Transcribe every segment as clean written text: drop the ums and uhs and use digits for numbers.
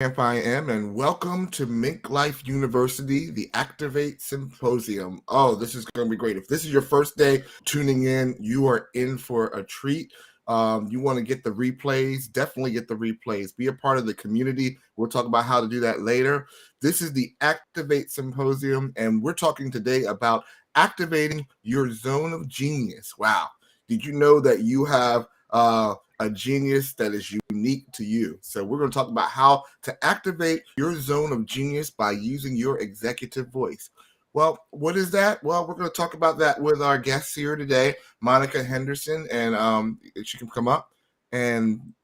I am, and welcome to Mink Life University, the Activate Symposium. Oh, this is going to be great. If this is your first day tuning in, you are in for a treat. You want to get the replays, definitely get the replays. Be a part of the community. We'll talk about how to do that later. This is the Activate Symposium, and we're talking today about activating your zone of genius. Wow. Did you know that you have a genius that is unique to you? So we're going to talk about how to activate your zone of genius by using your executive voice. Well, what is that? Well, we're going to talk about that with our guests here today, Monica Henderson, and she can come up. And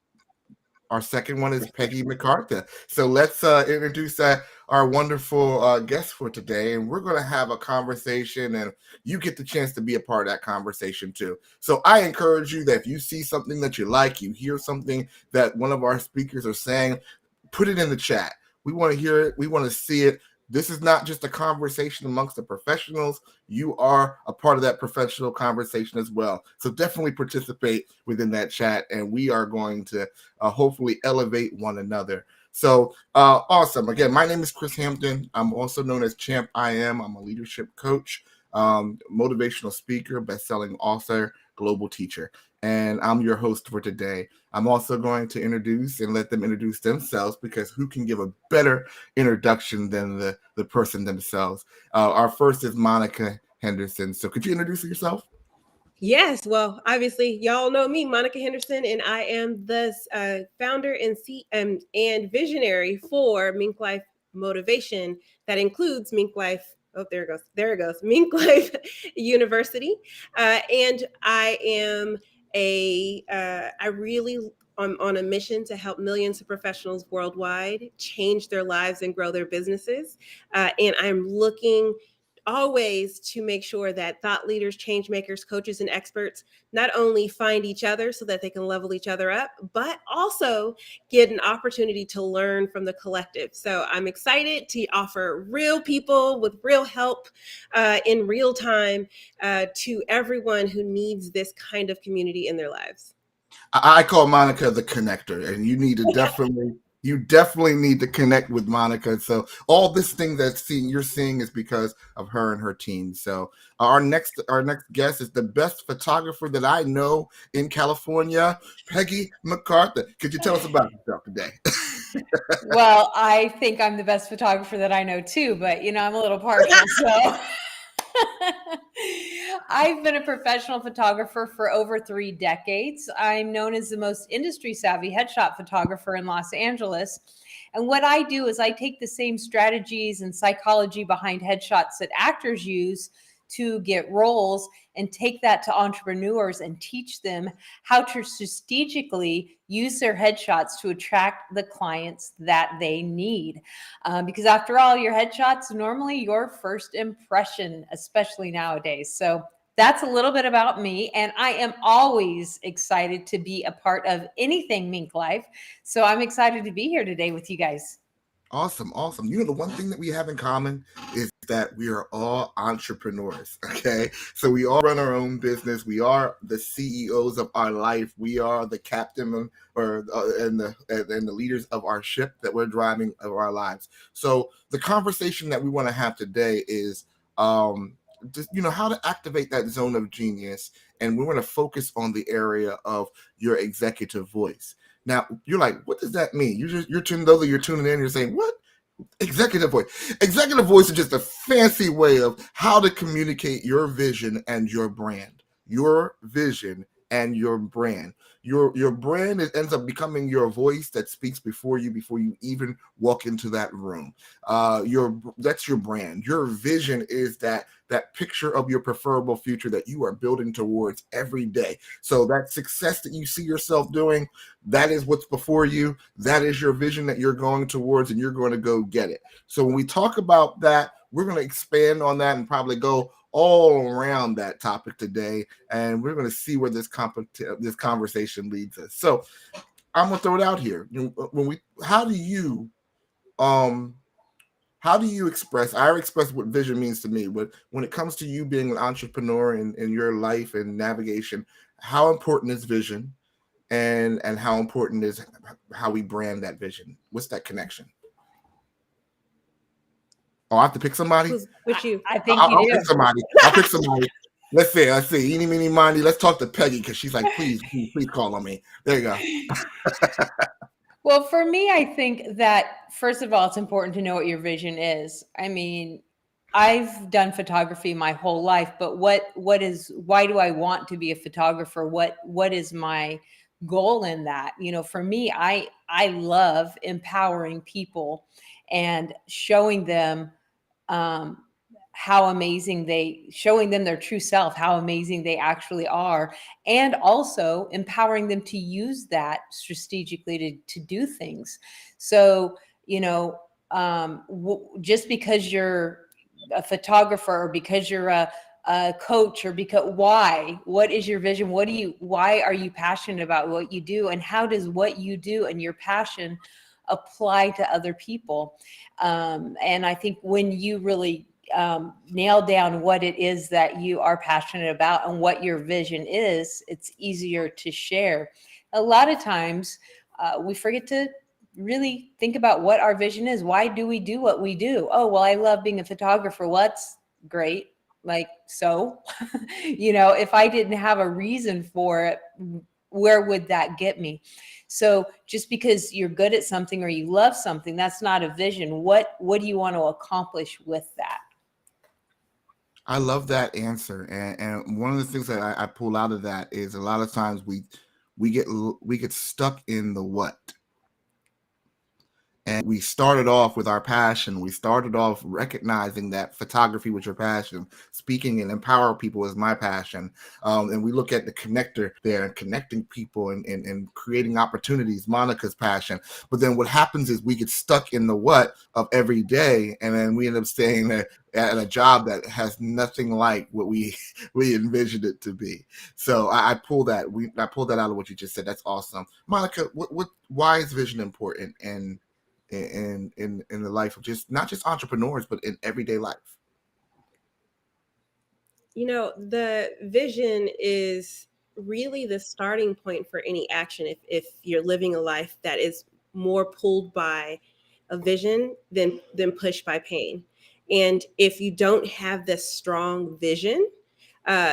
our second one is Peggy McCarthy. So let's introduce our wonderful guest for today. And we're going to have a conversation, and you get the chance to be a part of that conversation too. So I encourage you that if you see something that you like, you hear something that one of our speakers are saying, put it in the chat. We want to hear it. We want to see it. This is not just a conversation amongst the professionals. You are a part of that professional conversation as well. So definitely participate within that chat, and we are going to hopefully elevate one another. So awesome. Again, my name is Chris Hampton. I'm also known as Champ I Am. I'm a leadership coach, motivational speaker, best-selling author, global teacher. And I'm your host for today. I'm also going to introduce and let them introduce themselves, because who can give a better introduction than the person themselves? Our first is Monica Henderson. So could you introduce yourself? Yes, well, obviously, y'all know me, Monica Henderson, and I am the founder and visionary for Mink Life Motivation. That includes Mink Life. Oh, there it goes. Mink Life University, and I am I really am on a mission to help millions of professionals worldwide change their lives and grow their businesses. And I'm looking always to make sure that thought leaders, change makers, coaches, and experts not only find each other so that they can level each other up, but also get an opportunity to learn from the collective. So I'm excited to offer real people with real help in real time to everyone who needs this kind of community in their lives. I call Monica the connector, and you definitely need to connect with Monica. So all this thing you're seeing is because of her and her team. So our next guest is the best photographer that I know in California, Peggy McCarthy. Could you tell us about yourself today? Well, I think I'm the best photographer that I know too, but I'm a little partial. So I've been a professional photographer for over 3 decades. I'm known as the most industry savvy headshot photographer in Los Angeles. And what I do is I take the same strategies and psychology behind headshots that actors use to get roles and take that to entrepreneurs and teach them how to strategically use their headshots to attract the clients that they need. Because after all, your headshots normally your first impression, especially nowadays. So that's a little bit about me. And I am always excited to be a part of anything Mink Life. So I'm excited to be here today with you guys. Awesome, awesome. The one thing that we have in common is that we are all entrepreneurs. Okay, so we all run our own business. We are the CEOs of our life. We are the captain and the leaders of our ship that we're driving of our lives. So the conversation that we want to have today is just how to activate that zone of genius, and we're going to focus on the area of your executive voice. Now you're like, what does that mean? You're tuning those, you're tuning in. You're saying, what? Executive voice. Executive voice is just a fancy way of how to communicate your vision and your brand. Your vision and your brand. Your brand ends up becoming your voice that speaks before you even walk into that room. That's your brand. Your vision is that picture of your preferable future that you are building towards every day. So that success that you see yourself doing, that is what's before you. That is your vision that you're going towards, and you're going to go get it. So when we talk about that, we're going to expand on that and probably go all around that topic today, and we're going to see where this conversation leads us. So I'm going to throw it out here. How do you express? I express what vision means to me. But when it comes to you being an entrepreneur in your life and navigation, how important is vision? and how important is how we brand that vision? What's that connection? Oh, I have to pick somebody. Which you? I think I'll you pick do. somebody. I'll pick somebody. Let's see. Eeny, meeny, miny. Let's talk to Peggy because she's like, please call on me. There you go. Well, for me, I think that first of all, it's important to know what your vision is. I mean, I've done photography my whole life, but why do I want to be a photographer? What is my goal in that? You know, for me, I love empowering people and showing them um, showing them their true self, how amazing they actually are, and also empowering them to use that strategically to do things. So, you know, just because you're a photographer or because you're a coach or because what is your vision? Why are you passionate about what you do? And how does what you do and your passion apply to other people? And I think when you really nail down what it is that you are passionate about and what your vision is, it's easier to share. A lot of times we forget to really think about what our vision is. Why do we do what we do? Oh, well, I love being a photographer. Well, that's great. Like, so, you know, if I didn't have a reason for it, where would that get me? So just because you're good at something or you love something, that's not a vision. What do you want to accomplish with that? I love that answer, and one of the things that I pull out of that is a lot of times we get stuck in the what. And we started off with our passion. We started off recognizing that photography was your passion. Speaking and empower people is my passion. And we look at the connector there and connecting people and creating opportunities, Monica's passion. But then what happens is we get stuck in the what of every day. And then we end up staying at a job that has nothing like what we envisioned it to be. So I pull that out of what you just said. That's awesome. Monica, why is vision important in the life of just not just entrepreneurs, but in everyday life? You know, the vision is really the starting point for any action. If you're living a life that is more pulled by a vision than pushed by pain, and if you don't have this strong vision,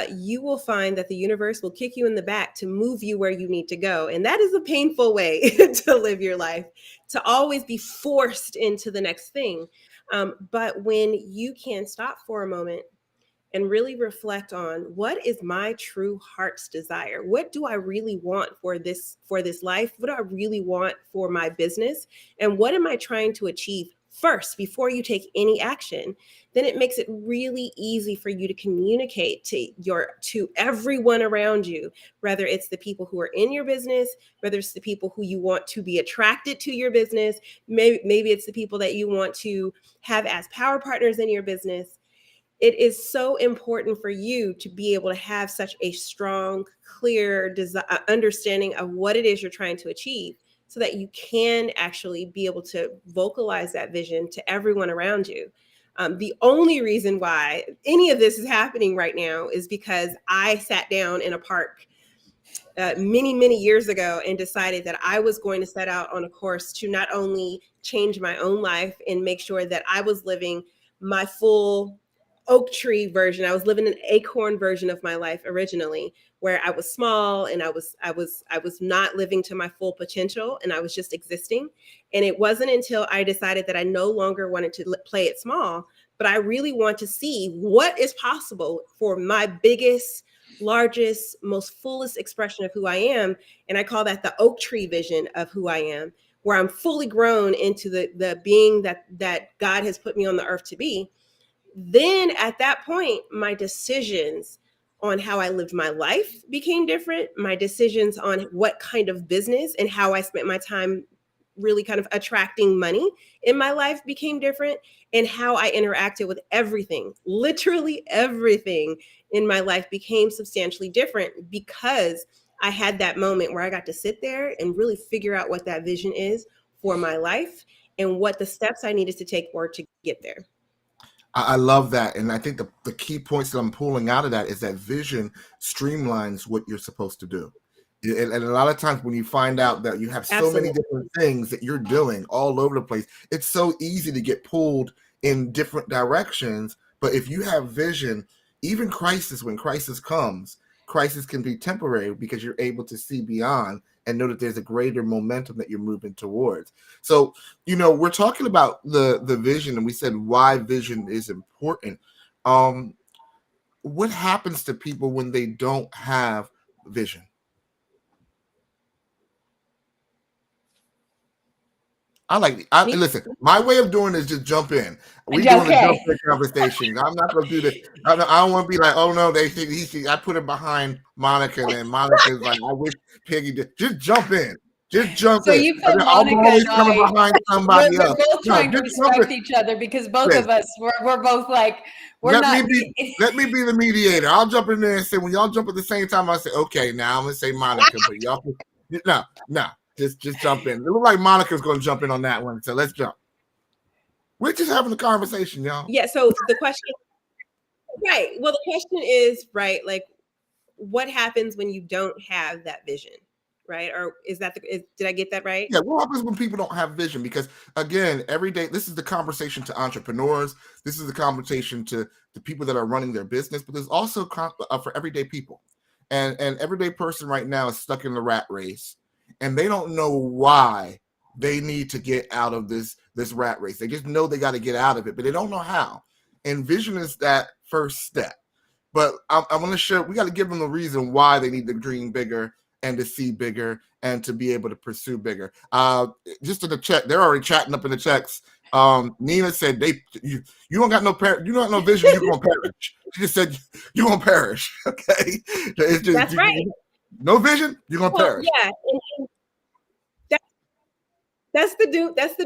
you will find that the universe will kick you in the back to move you where you need to go. And that is a painful way to live your life, to always be forced into the next thing. But when you can stop for a moment and really reflect on what is my true heart's desire, what do I really want for this life, what do I really want for my business, and what am I trying to achieve first before you take any action, then it makes it really easy for you to communicate to everyone around you, whether it's the people who are in your business, whether it's the people who you want to be attracted to your business, maybe it's the people that you want to have as power partners in your business. It is so important for you to be able to have such a strong, clear understanding of what it is you're trying to achieve so that you can actually be able to vocalize that vision to everyone around you. The only reason why any of this is happening right now is because I sat down in a park many years ago and decided that I was going to set out on a course to not only change my own life and make sure that I was living my full oak tree version. I was living an acorn version of my life originally, where I was small and I was not living to my full potential, and I was just existing. And it wasn't until I decided that I no longer wanted to play it small, but I really want to see what is possible for my biggest, largest, most fullest expression of who I am. And I call that the oak tree vision of who I am, where I'm fully grown into the being that God has put me on the earth to be. Then at that point, my decisions on how I lived my life became different. My decisions on what kind of business and how I spent my time really kind of attracting money in my life became different. And how I interacted with everything, literally everything in my life became substantially different because I had that moment where I got to sit there and really figure out what that vision is for my life and what the steps I needed to take were to get there. I love that. And I think the key points that I'm pulling out of that is that vision streamlines what you're supposed to do. And a lot of times when you find out that you have so Absolutely. many different things that you're doing all over the place, it's so easy to get pulled in different directions. But if you have vision, even when crisis comes, crisis can be temporary because you're able to see beyond and know that there's a greater momentum that you're moving towards. So, we're talking about the vision, and we said why vision is important. What happens to people when they don't have vision? Listen, my way of doing is just jump in. We doing a jump in conversation. I'm not going to do this. I don't want to be like, oh no, they think I put it behind Monica, and then Monica's like, I wish Peggy did. Just jump in. Just jump in. You feel I'm Monica always and coming behind somebody we're else. both trying to respect each other because both of us, we're both like, let me be the mediator. I'll jump in there and say, when y'all jump at the same time, I say, okay, now I'm going to say Monica, but y'all, no. Just jump in. It looks like Monica's going to jump in on that one. So let's jump. We're just having a conversation, y'all. Yeah. So the question, right. Well, the question is, right, like, what happens when you don't have that vision, right? Or did I get that right? Yeah. What happens when people don't have vision? Because again, every day, this is the conversation to entrepreneurs. This is the conversation to the people that are running their business, but there's also for everyday people. And everyday person right now is stuck in the rat race. And they don't know why they need to get out of this rat race. They just know they got to get out of it, but they don't know how. And vision is that first step. But I'm going to share, we got to give them the reason why they need to dream bigger and to see bigger and to be able to pursue bigger. Just in the chat, they're already chatting up in the checks. Nina said you don't got no vision, you're going to perish. She just said you're going to perish. Okay. It's just, that's right. No vision, you're going to perish. Yeah. That's the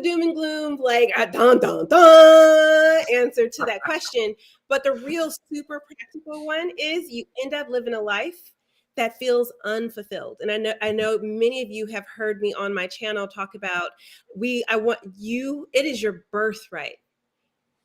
doom and gloom, like a dun dun dun answer to that question. But the real super practical one is you end up living a life that feels unfulfilled. And I know many of you have heard me on my channel talk about it is your birthright.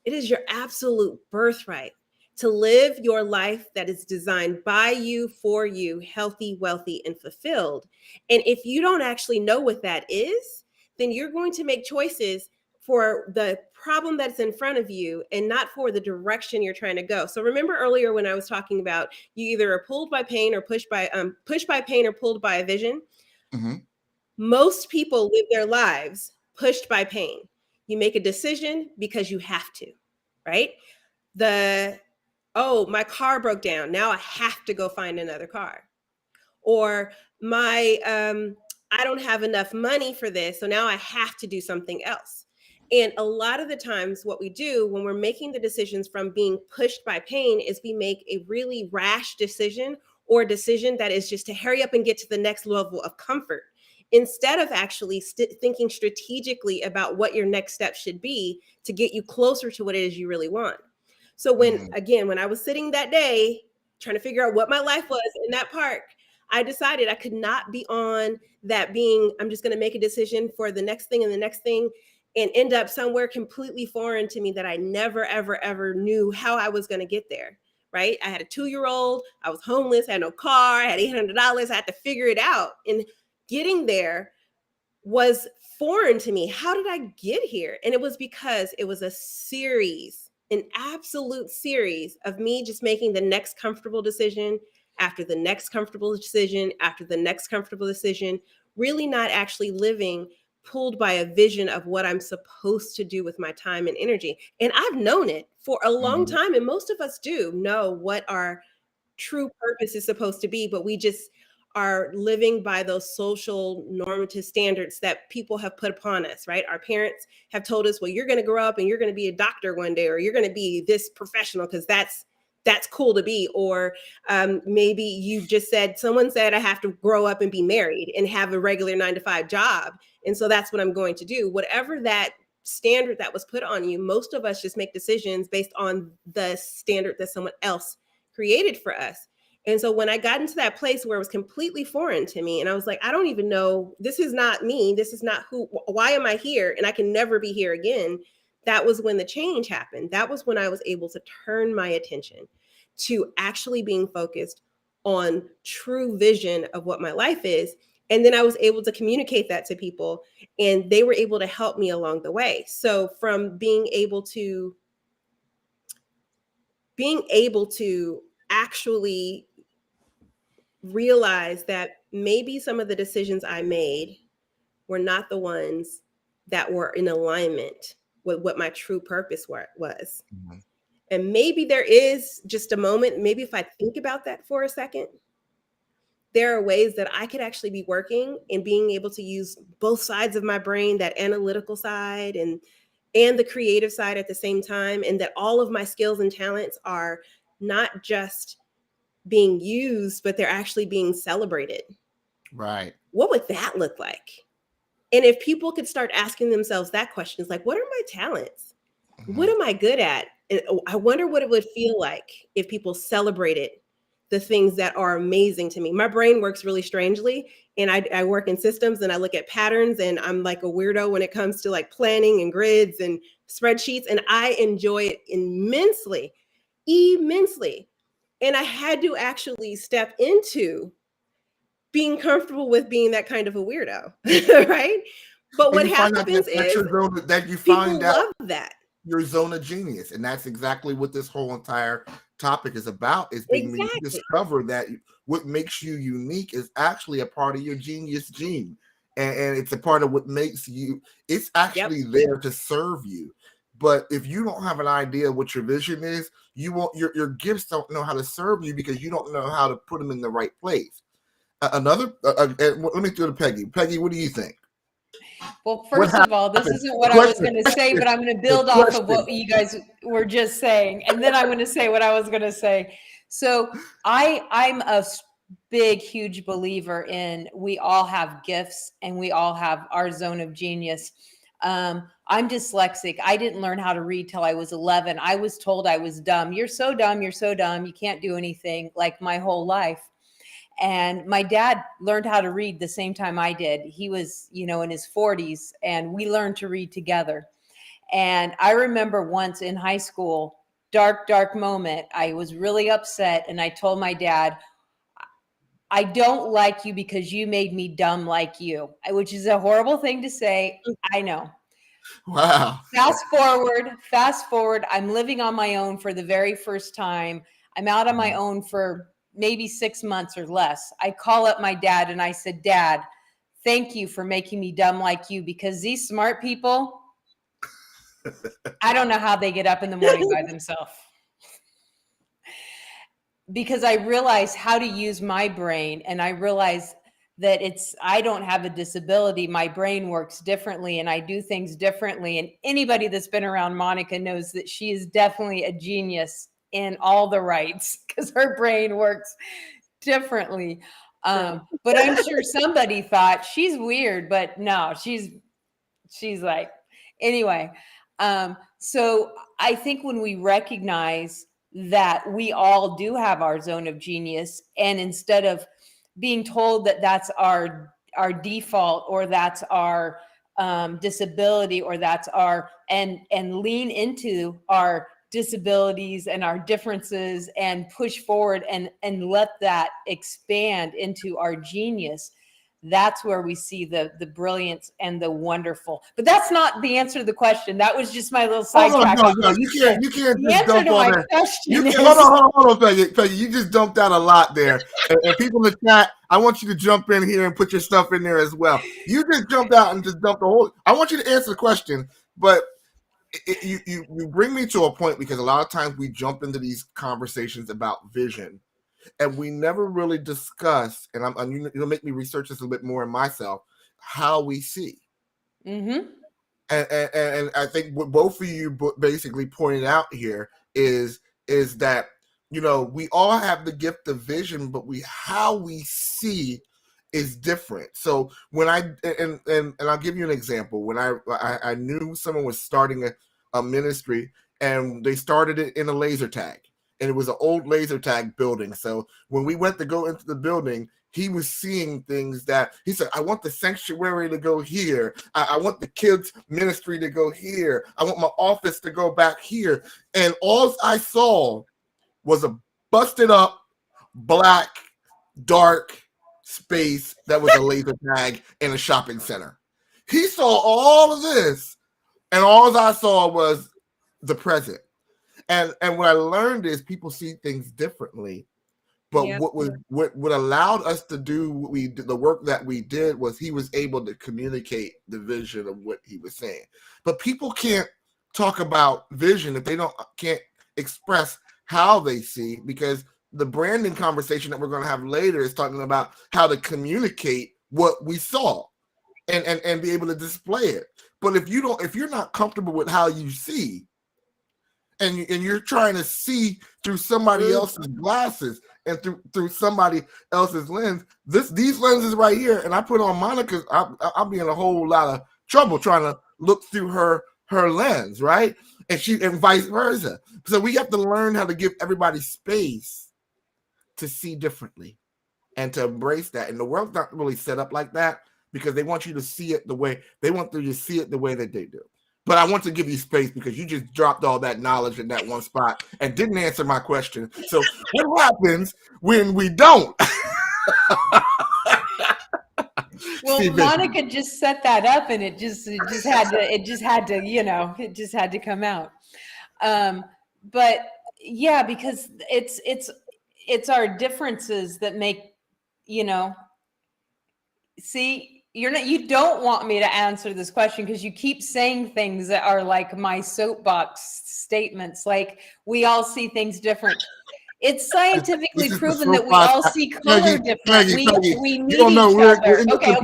It is your absolute birthright to live your life that is designed by you, for you, healthy, wealthy, and fulfilled. And if you don't actually know what that is, then you're going to make choices for the problem that's in front of you and not for the direction you're trying to go. So remember earlier when I was talking about you either are pulled by pain or pushed by pain or pulled by a vision. Mm-hmm. Most people live their lives pushed by pain. You make a decision because you have to, right? My car broke down. Now I have to go find another car. Or I don't have enough money for this, so now I have to do something else. And a lot of the times what we do when we're making the decisions from being pushed by pain is we make a really rash decision or a decision that is just to hurry up and get to the next level of comfort instead of actually thinking strategically about what your next step should be to get you closer to what it is you really want. So when I was sitting that day trying to figure out what my life was in that park, I decided I could not be on that I'm just going to make a decision for the next thing and the next thing and end up somewhere completely foreign to me that I never, ever, ever knew how I was going to get there, right? I had a 2-year-old, I was homeless, I had no car, I had $800, I had to figure it out. And getting there was foreign to me. How did I get here? And it was because it was an absolute series of me just making the next comfortable decision after the next comfortable decision, after the next comfortable decision, really not actually living pulled by a vision of what I'm supposed to do with my time and energy. And I've known it for a long time. And most of us do know what our true purpose is supposed to be, but we just are living by those social normative standards that people have put upon us, right? Our parents have told us, well, you're going to grow up and you're going to be a doctor one day, or you're going to be this professional because that's cool to be. Or maybe you just someone said I have to grow up and be married and have a regular 9-to-5 job. And so that's what I'm going to do. Whatever that standard that was put on you, most of us just make decisions based on the standard that someone else created for us. And so when I got into that place where it was completely foreign to me, and I was like, I don't even know, this is not me. This is not why am I here? And I can never be here again. That was when the change happened. That was when I was able to turn my attention to actually being focused on true vision of what my life is. And then I was able to communicate that to people, and they were able to help me along the way. So from being able to actually realize that maybe some of the decisions I made were not the ones that were in alignment with what my true purpose was. Mm-hmm. And maybe there is just a moment, maybe if I think about that for a second, there are ways that I could actually be working and being able to use both sides of my brain, that analytical side and the creative side at the same time, and that all of my skills and talents are not just being used, but they're actually being celebrated. Right. What would that look like? And if people could start asking themselves that question, it's like, what are my talents? Mm-hmm. What am I good at? And I wonder what it would feel like if people celebrated the things that are amazing to me. My brain works really strangely, and I work in systems, and I look at patterns, and I'm like a weirdo when it comes to like planning and grids and spreadsheets, and I enjoy it immensely. And I had to actually step into being comfortable with being that kind of a weirdo, right? But what happens is that you people find out love that. your zone of genius, and that's exactly what this whole entire topic is about. Is being when you discover that what makes you unique is actually a part of your genius gene, and it's a part of what makes you. It's actually there to serve you. But if you don't have an idea what your vision is, you won't. Your gifts don't know how to serve you because you don't know how to put them in the right place. Let me throw to Peggy. Peggy, what do you think? Well, first of all, this isn't what I was going to say, but I'm going to build off of what you guys were just saying, and then I'm going to say what I was going to say. So I'm a big, huge believer in we all have gifts and we all have our zone of genius. I'm dyslexic. I didn't learn how to read till I was 11. I was told I was dumb. You're so dumb. You're so dumb. You can't do anything, like my whole life. And my dad learned how to read the same time I did. He was, in his 40s, and we learned to read together. And I remember once in high school, dark moment, I was really upset. And I told my dad, I don't like you because you made me dumb like you, which is a horrible thing to say. I know. Wow. Fast forward. I'm living on my own for the very first time. I'm out on my own for maybe 6 months or less. I call up my dad and I said, Dad, thank you for making me dumb like you, because these smart people, I don't know how they get up in the morning by themselves. Because I realized how to use my brain, and I realized that I don't have a disability. My brain works differently and I do things differently. And anybody that's been around Monica knows that she is definitely a genius in all the rights, because her brain works differently. But I'm sure somebody thought she's weird, but no, she's like, anyway. So I think when we recognize that we all do have our zone of genius, and instead of being told that that's our default, or that's our disability, or that's our, and lean into our disabilities and our differences and push forward and let that expand into our genius, that's where we see the brilliance and the wonderful. But that's not the answer to the question. That was just my little sidetrack. No, you can't just dump on there. Hold on, Peggy. You just dumped out a lot there. And people in the chat, I want you to jump in here and put your stuff in there as well. You just jumped out and just dumped the whole. I want you to answer the question, but you bring me to a point, because a lot of times we jump into these conversations about vision, and we never really discuss, and you'll make me research this a little bit more in myself, how we see. Mm-hmm. And I think what both of you basically pointed out here is that, we all have the gift of vision, but how we see is different. So when and I'll give you an example. When I knew someone was starting a ministry, and they started it in a laser tag. And it was an old laser tag building. So when we went to go into the building, he was seeing things that he said, I want the sanctuary to go here. I want the kids' ministry to go here. I want my office to go back here. And all I saw was a busted up black dark space that was a laser tag in a shopping center. He saw all of this, and all I saw was the present. And what I learned is people see things differently. But Yeah. what allowed us to do what we did, the work that we did, was he was able to communicate the vision of what he was saying. But people can't talk about vision if they can't express how they see, because the branding conversation that we're going to have later is talking about how to communicate what we saw and be able to display it. But if you're not comfortable with how you see, and you're trying to see through somebody else's glasses and through somebody else's lens, these lenses right here, and I put on Monica's, I'll be in a whole lot of trouble trying to look through her lens, right? And vice versa. So we have to learn how to give everybody space to see differently and to embrace that. And the world's not really set up like that, because they want you to see it the way they want you to see it the way that they do. But I want to give you space because you just dropped all that knowledge in that one spot and didn't answer my question. So what happens when we don't? Well, Monica just set that up, and it just had to come out. But yeah, because it's our differences that make, see, you don't want me to answer this question because you keep saying things that are like my soapbox statements, like we all see things different. It's scientifically proven that we all see color different. We need each other. Okay,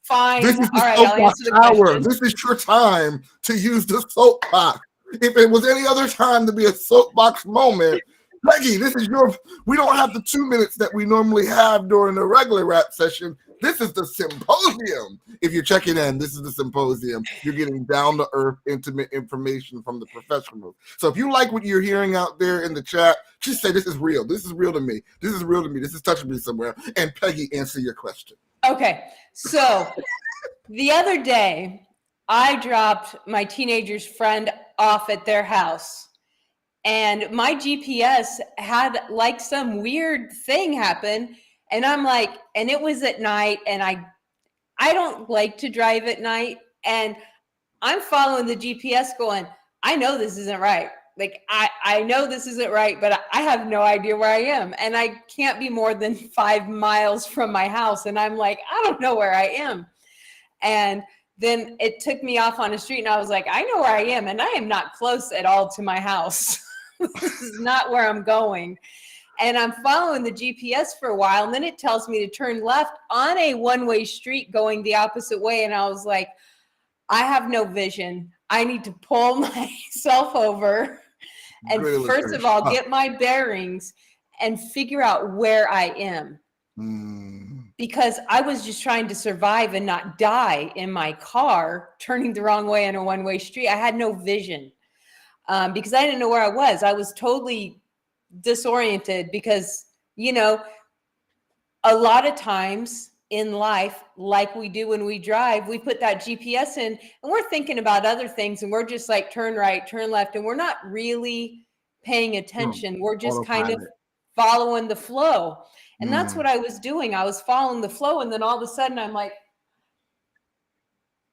fine. This is the all right, I'll answer the question. This is your time to use the soapbox. If it was any other time to be a soapbox moment, Peggy, we don't have the 2 minutes that we normally have during the regular rap session. This is the symposium. If you're checking in, this is the symposium. You're getting down-to-earth, intimate information from the professionals. So if you like what you're hearing out there in the chat, just say, this is real. This is real to me. This is real to me. This is touching me somewhere. And Peggy, answer your question. Okay. So the other day, I dropped my teenager's friend off at their house. And my GPS had like some weird thing happen. And I'm like, and it was at night, and I don't like to drive at night. And I'm following the GPS going, I know this isn't right. Like, I know this isn't right, but I have no idea where I am. And I can't be more than 5 miles from my house. And I'm like, I don't know where I am. And then it took me off on a street, and I was like, I know where I am, and I am not close at all to my house. This is not where I'm going. And I'm following the GPS for a while, and then it tells me to turn left on a one-way street going the opposite way. And I was like, I have no vision. I need to pull myself over and first of all, get my bearings and figure out where I am. Because I was just trying to survive and not die in my car, turning the wrong way on a one-way street. I had no vision because I didn't know where I was. I was totally disoriented because, a lot of times in life, like we do when we drive, we put that GPS in and we're thinking about other things, and we're just like, turn right, turn left. And we're not really paying attention. We're just kind of following the flow. And that's what I was doing. I was following the flow. And then all of a sudden I'm like,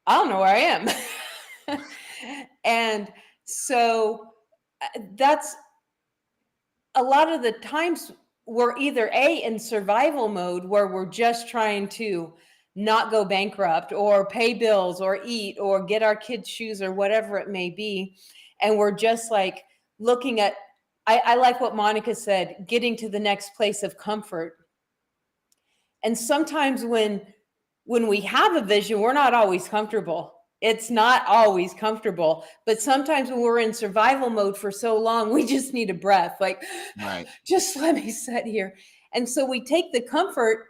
I don't know where I am. And so that's a lot of the times we're either in survival mode, where we're just trying to not go bankrupt or pay bills or eat or get our kids shoes or whatever it may be. And we're just like looking at, I like what Monica said, getting to the next place of comfort. And sometimes when we have a vision, we're not always comfortable. It's not always comfortable. But sometimes when we're in survival mode for so long, we just need a breath. Like, just let me sit here. And so we take the comfort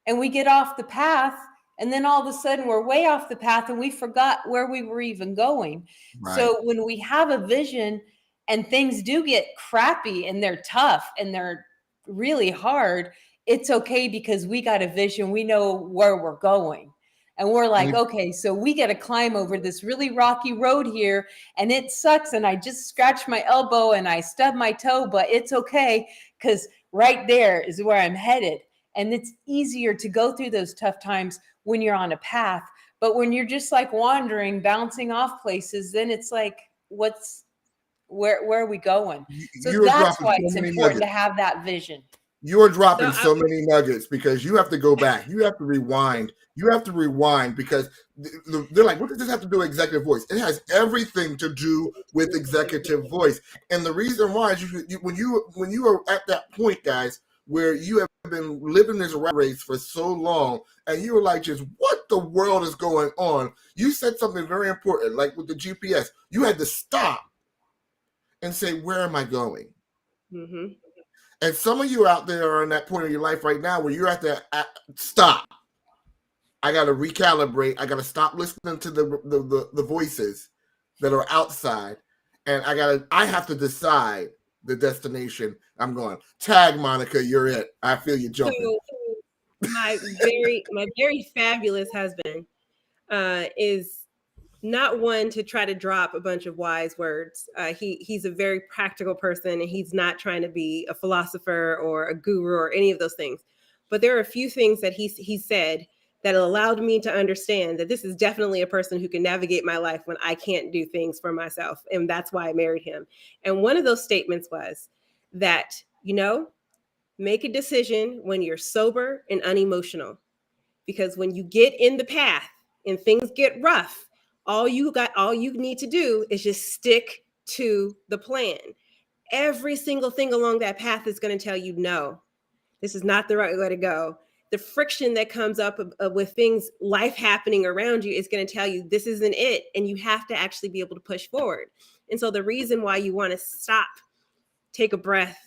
and we get off the path. And then all of a sudden we're way off the path and we forgot where we were even going. So when we have a vision and things do get crappy and they're tough and they're really hard, it's okay because we got a vision. We know where we're going. And we're like, okay, so we got to climb over this really rocky road here, and it sucks. And I just scratched my elbow and I stubbed my toe, but it's okay because right there is where I'm headed. And it's easier to go through those tough times when you're on a path. But when you're just like wandering, bouncing off places, then it's like, where are we going? So that's why it's important to have that vision. You are dropping so many nuggets because you have to go back. You have to rewind. You have to rewind because they're like, what does this have to do with executive voice? It has everything to do with executive voice. And the reason why is when you are at that point, guys, where you have been living this rat race for so long and you were like, just what the world is going on? You said something very important, like with the GPS. You had to stop and say, where am I going? Mm-hmm. And some of you out there are in that point of your life right now where you're at the stop. I got to recalibrate. I got to stop listening to the voices that are outside, and I have to decide the destination I'm going. Tag, Monica, you're it. I feel you jumping. So my very fabulous husband is not one to try to drop a bunch of wise words. He's a very practical person, and he's not trying to be a philosopher or a guru or any of those things. But there are a few things that he said that allowed me to understand that this is definitely a person who can navigate my life when I can't do things for myself. And that's why I married him. And one of those statements was that, make a decision when you're sober and unemotional. Because when you get in the path and things get rough, all you need to do is just stick to the plan. Every single thing along that path is going to tell you, no, this is not the right way to go. The friction that comes up with things, life happening around you, is going to tell you this isn't it. And you have to actually be able to push forward. And so the reason why you want to stop, take a breath,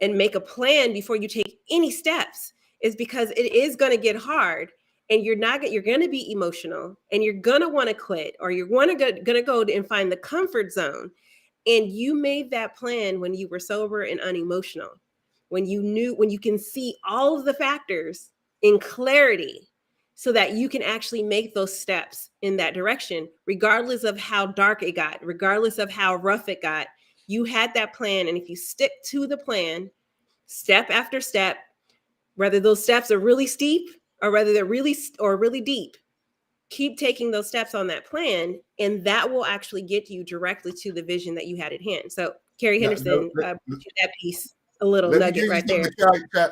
and make a plan before you take any steps is because it is going to get hard. And you're going to be emotional, and you're going to want to quit, or you're going to go and find the comfort zone. And you made that plan when you were sober and unemotional, when you can see all of the factors in clarity, so that you can actually make those steps in that direction, regardless of how dark it got, regardless of how rough it got. You had that plan. And if you stick to the plan, step after step, whether those steps are really steep or whether they're really deep, keep taking those steps on that plan, and that will actually get you directly to the vision that you had at hand. So, Carrie Henderson, that piece, a little nugget right there.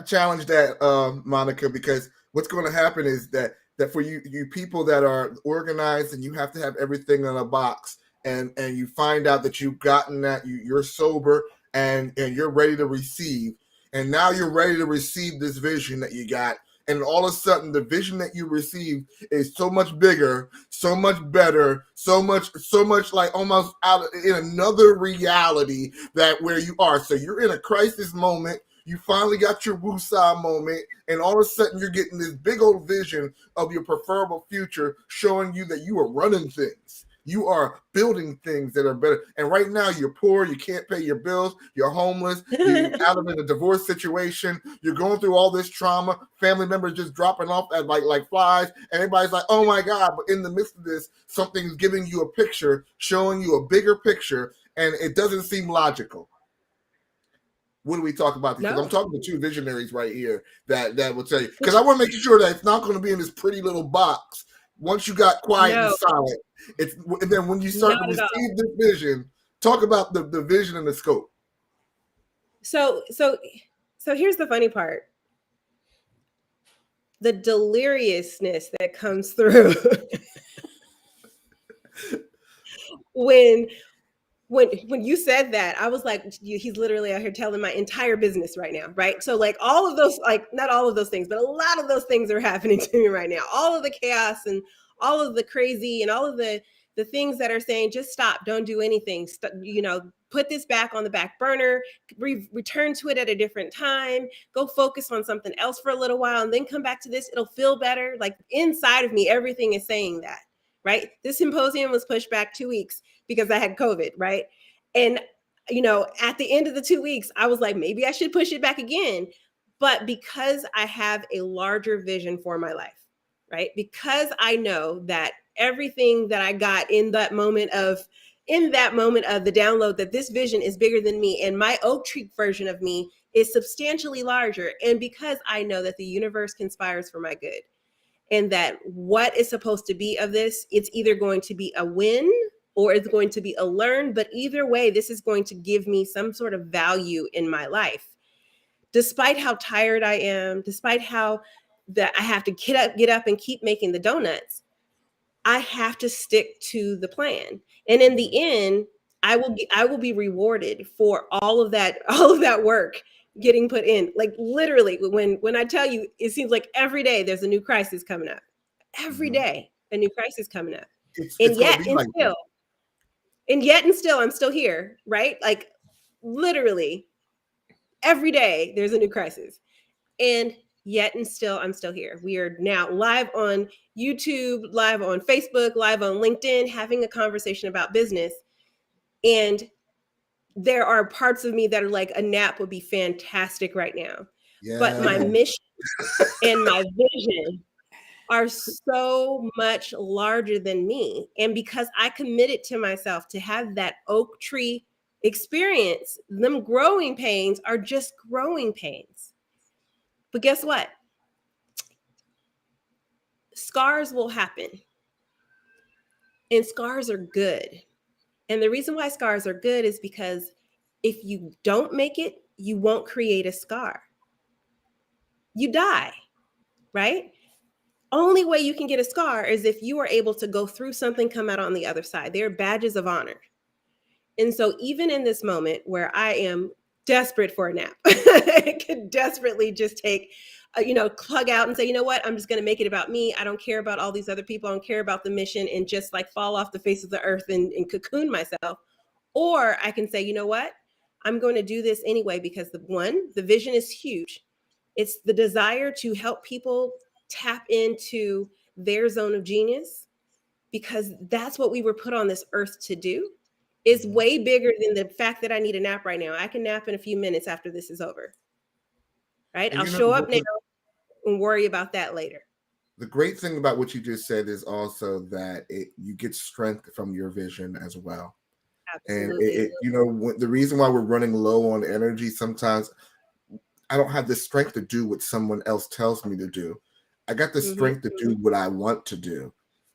Challenge that, Monica, because what's going to happen is that for you people that are organized and you have to have everything in a box, and you find out that you've gotten that, you're sober and you're ready to receive, and now you're ready to receive this vision that you got. And all of a sudden, the vision that you received is so much bigger, so much better, so much like almost out in another reality that where you are. So you're in a crisis moment. You finally got your woosah moment, and all of a sudden you're getting this big old vision of your preferable future, showing you that you are running things. You are building things that are better. And right now you're poor. You can't pay your bills. You're homeless. You're out of a divorce situation. You're going through all this trauma. Family members just dropping off at like flies. And everybody's like, oh my God. But in the midst of this, something's giving you a picture, showing you a bigger picture. And it doesn't seem logical. What do we talk about? Because I'm talking to two visionaries right here that will tell you. Because I want to make sure that it's not going to be in this pretty little box. Once you got quiet and silent, and then when you start to receive this vision, talk about the vision and the scope. So here's the funny part. The deliriousness that comes through when you said that, I was like, he's literally out here telling my entire business right now, right? So like all of those, like not all of those things, but a lot of those things are happening to me right now. All of the chaos and all of the crazy and all of the things that are saying, just stop, don't do anything, put this back on the back burner, return to it at a different time, go focus on something else for a little while, and then come back to this. It'll feel better. Like inside of me, everything is saying that, right? This symposium was pushed back 2 weeks because I had COVID, right? And, at the end of the 2 weeks, I was like, maybe I should push it back again. But because I have a larger vision for my life, right? Because I know that everything that I got in that moment of the download, that this vision is bigger than me and my oak tree version of me is substantially larger. And because I know that the universe conspires for my good, and that what is supposed to be of this, it's either going to be a win or it's going to be a learn, but either way, this is going to give me some sort of value in my life. Despite how tired I am, despite how that I have to get up and keep making the donuts, I have to stick to the plan. And in the end, I will be rewarded for all of that work getting put in. Like literally, when I tell you, it seems like every day there's a new crisis coming up. Every day, a new crisis coming up. It's gonna be like that. And still, I'm still here, right? Like literally every day there's a new crisis. And yet and still, I'm still here. We are now live on YouTube, live on Facebook, live on LinkedIn, having a conversation about business. And there are parts of me that are like, a nap would be fantastic right now. Yeah. But my mission and my vision are so much larger than me. And because I committed to myself to have that oak tree experience, them growing pains are just growing pains. But guess what? Scars will happen. And scars are good. And the reason why scars are good is because if you don't make it, you won't create a scar. You die, right? Only way you can get a scar is if you are able to go through something, come out on the other side. They're badges of honor. And so even in this moment where I am desperate for a nap, I could desperately just take, plug out and say, you know what, I'm just going to make it about me. I don't care about all these other people. I don't care about the mission, and just like fall off the face of the earth and cocoon myself. Or I can say, you know what, I'm going to do this anyway, because the vision is huge. It's the desire to help people tap into their zone of genius, because that's what we were put on this earth to do. Is way bigger than the fact that I need a nap right now. I can nap in a few minutes after this is over. Right? I'll show up now and worry about that later. The great thing about what you just said is also that you get strength from your vision as well. Absolutely. And the reason why we're running low on energy, sometimes I don't have the strength to do what someone else tells me to do. I got the strength to do what I want to do.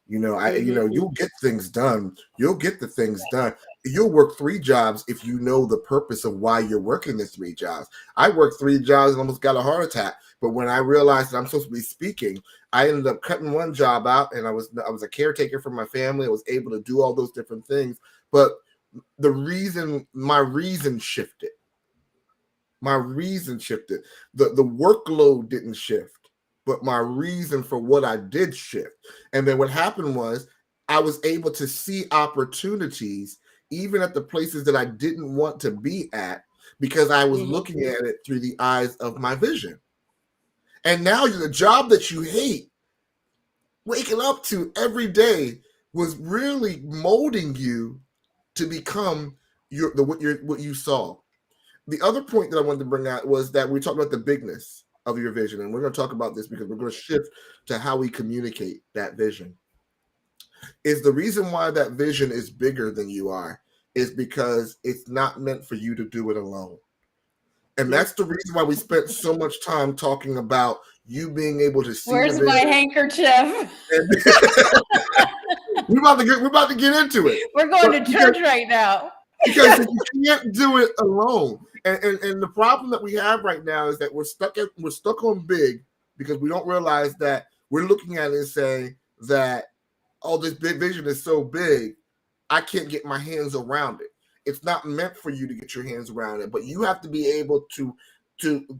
You'll get things done. You'll get the things done. You'll work 3 jobs if you know the purpose of why you're working the 3 jobs. I worked 3 jobs and almost got a heart attack. But when I realized that I'm supposed to be speaking, I ended up cutting 1 job out, and I was a caretaker for my family. I was able to do all those different things. But my reason shifted. My reason shifted. The workload didn't shift, but my reason for what I did shift. And then what happened was I was able to see opportunities even at the places that I didn't want to be at, because I was looking at it through the eyes of my vision. And now the job that you hate, waking up to every day, was really molding you to become what you saw. The other point that I wanted to bring out was that we talked about the bigness of your vision. And we're going to talk about this because we're going to shift to how we communicate that vision. Is the reason why that vision is bigger than you are is because it's not meant for you to do it alone. And that's the reason why we spent so much time talking about you being able to see. Where's my handkerchief? We're about to get into it. We're going to church right now. Because you can't do it alone. And the problem that we have right now is that we're stuck on big, because we don't realize that we're looking at it and saying that, oh, this big vision is so big, I can't get my hands around it. It's not meant for you to get your hands around it, but you have to be able to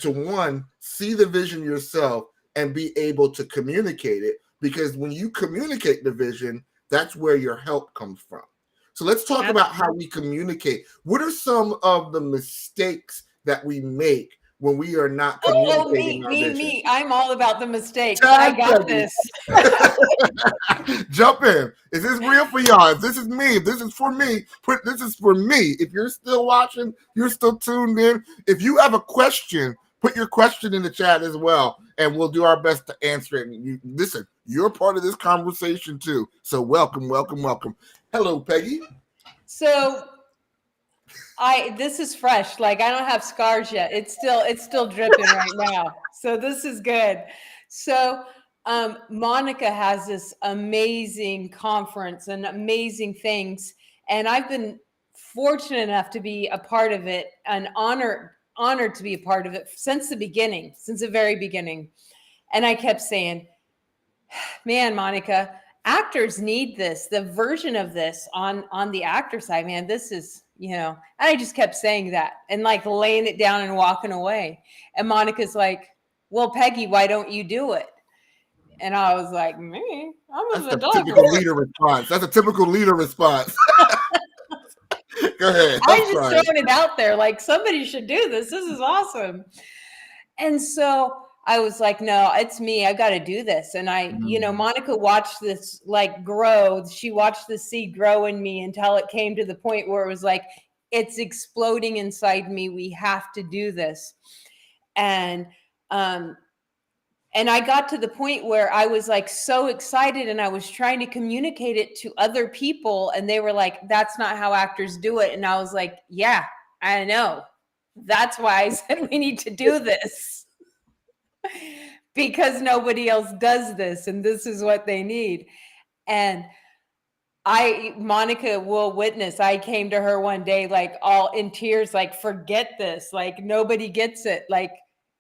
one, see the vision yourself and be able to communicate it, because when you communicate the vision, that's where your help comes from. So let's talk about how we communicate. What are some of the mistakes that we make when we are not communicating our vision? Me. I'm all about the mistakes. I got this. Jump in. Is this real for y'all? If this is me, if this is for me, this is for me. If you're still watching, you're still tuned in. If you have a question, put your question in the chat as well, and we'll do our best to answer it. Listen, You're part of this conversation too. So welcome, welcome, welcome. Hello, Peggy. So this is fresh. Like I don't have scars yet. It's still dripping right now. So this is good. So Monica has this amazing conference and amazing things. And I've been fortunate enough to be a part of it and honored to be a part of it since the very beginning. And I kept saying, man, Monica, actors need this, the version of this on the actor side, man, this is, and I just kept saying that and like laying it down and walking away. And Monica's like, well, Peggy, why don't you do it? And I was like, me, I'm a typical leader response. That's a typical leader response. Go ahead. I'm just throwing it out there. Like somebody should do this. This is awesome. And so I was like, no, it's me. I got to do this. And Monica watched this like grow. She watched the seed grow in me until it came to the point where it was like, it's exploding inside me. We have to do this. And I got to the point where I was like so excited and I was trying to communicate it to other people. And they were like, that's not how actors do it. And I was like, yeah, I know. That's why I said we need to do this. Because nobody else does this. And this is what they need. And Monica will witness, I came to her one day, like all in tears, like, forget this. Like nobody gets it. Like,